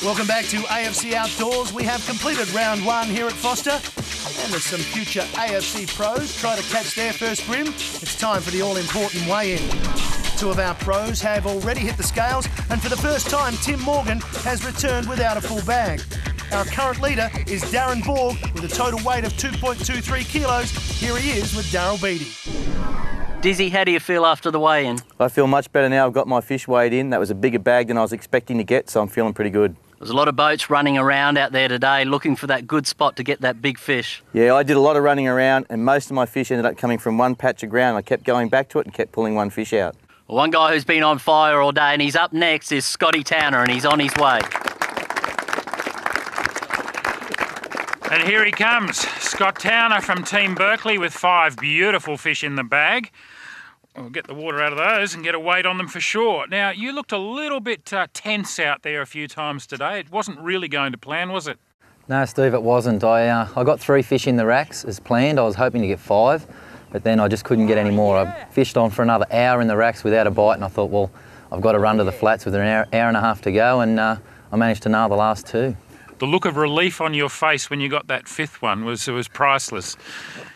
Welcome back to AFC Outdoors. We have completed round one here at Forster, and as some future AFC pros try to catch their first brim, it's time for the all-important weigh-in. Two of our pros have already hit the scales, and for the first time, Tim Morgan has returned without a full bag. Our current leader is Darren Borg with a total weight of 2.23 kilos. Here he is with Daryl Beattie. Dizzy, how do you feel after the weigh-in? I feel much better now. I've got my fish weighed in. That was a bigger bag than I was expecting to get, so I'm feeling pretty good. There's a lot of boats running around out there today looking for that good spot to get that big fish. Yeah, I did a lot of running around, and most of my fish ended up coming from one patch of ground. I kept going back to it and kept pulling one fish out. Well, one guy who's been on fire all day and he's up next is Scotty Towner, and he's on his way. And here he comes, Scott Towner from Team Berkeley with 5 beautiful fish in the bag. We'll get the water out of those and get a weight on them for sure. Now, you looked a little bit tense out there a few times today. It wasn't really going to plan, was it? No, Steve, it wasn't. I got 3 fish in the racks as planned. I was hoping to get 5, but then I just couldn't get any more. I fished on for another hour in the racks without a bite, and I thought, well, I've got to run to the flats with an hour and a half to go, and I managed to nail the last 2. The look of relief on your face when you got that 5th one was priceless.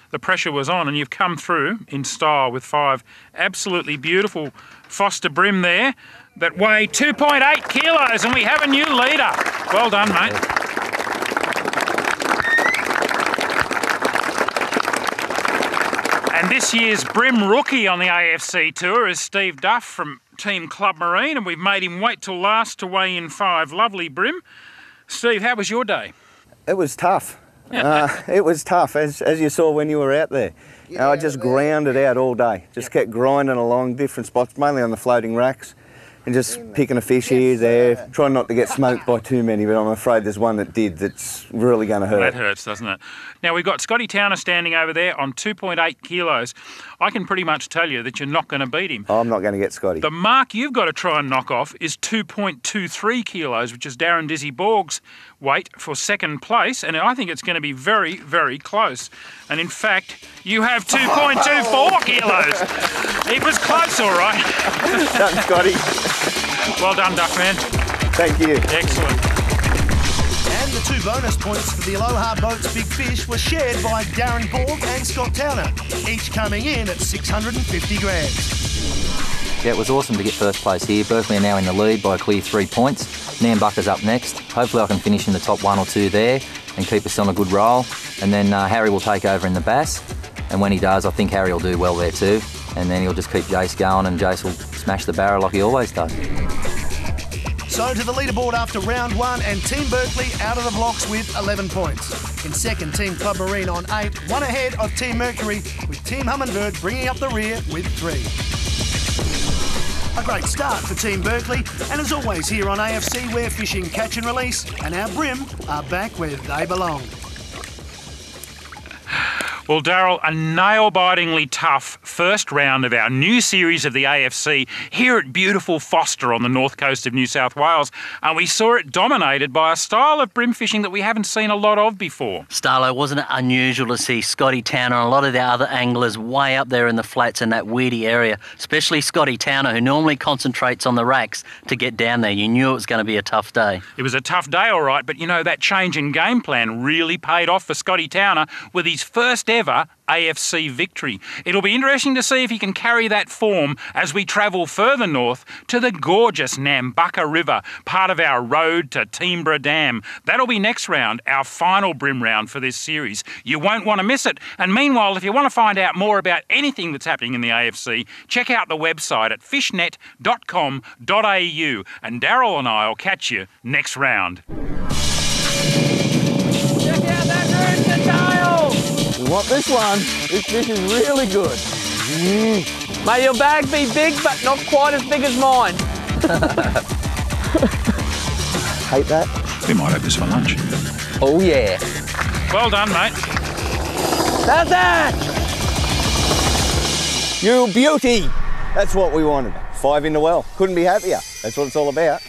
The pressure was on, and you've come through in style with 5 absolutely beautiful Forster brim there that weigh 2.8 kilos, and we have a new leader. Well done, mate. And this year's brim rookie on the AFC Tour is Steve Duff from Team Club Marine, and we've made him wait till last to weigh in 5 lovely brim. Steve, how was your day? It was tough. It was tough, as you saw when you were out there. I just ground it out all day. Just kept grinding along different spots, mainly on the floating racks, and just picking a fish here, there, trying not to get smoked by too many, but I'm afraid there's one that did that's really going to hurt. That hurts, doesn't it? Now, we've got Scotty Towner standing over there on 2.8 kilos. I can pretty much tell you that you're not going to beat him. I'm not going to get Scotty. The mark you've got to try and knock off is 2.23 kilos, which is Darren Dizzy Borg's weight for second place, and I think it's going to be very, very close. And in fact, you have 2.24 kilos. It was close, all right. Done, Scotty. Well done, Duckman. Thank you. Excellent. And the 2 bonus points for the Aloha Boats Big Fish were shared by Darren Borg and Scott Towner, each coming in at 650 grams. Yeah, it was awesome to get first place here. Berkeley are now in the lead by a clear 3 points. Nambucca's up next. Hopefully I can finish in the top 1 or 2 there and keep us on a good roll. And then Harry will take over in the bass. And when he does, I think Harry will do well there too. And then he'll just keep Jace going, and Jace will smash the barrel like he always does. So to the leaderboard after round 1, and Team Berkeley out of the blocks with 11 points. In second, Team Club Marine on 8, 1 ahead of Team Mercury, with Team Hummingbird bringing up the rear with 3. A great start for Team Berkeley, and as always here on AFC, we're fishing catch and release, and our brim are back where they belong. Well, Daryl, a nail-bitingly tough first round of our new series of the AFC here at beautiful Forster on the north coast of New South Wales, and we saw it dominated by a style of brim fishing that we haven't seen a lot of before. Starlo, wasn't it unusual to see Scotty Towner and a lot of the other anglers way up there in the flats in that weedy area, especially Scotty Towner, who normally concentrates on the racks to get down there? You knew it was going to be a tough day. It was a tough day, all right, but you know, that change in game plan really paid off for Scotty Towner with his first ever AFC victory. It'll be interesting to see if he can carry that form as we travel further north to the gorgeous Nambucca River, part of our road to Toombra Dam. That'll be next round, our final brim round for this series. You won't want to miss it. And meanwhile, if you want to find out more about anything that's happening in the AFC, check out the website at fishnet.com.au, and Daryl and I will catch you next round. Check out that rooster tail! We want this one. This fish is really good. May your bag be big, but not quite as big as mine. Hate that. We might have this for lunch. Oh yeah. Well done, mate. How's that? You beauty. That's what we wanted. 5 in the well. Couldn't be happier. That's what it's all about.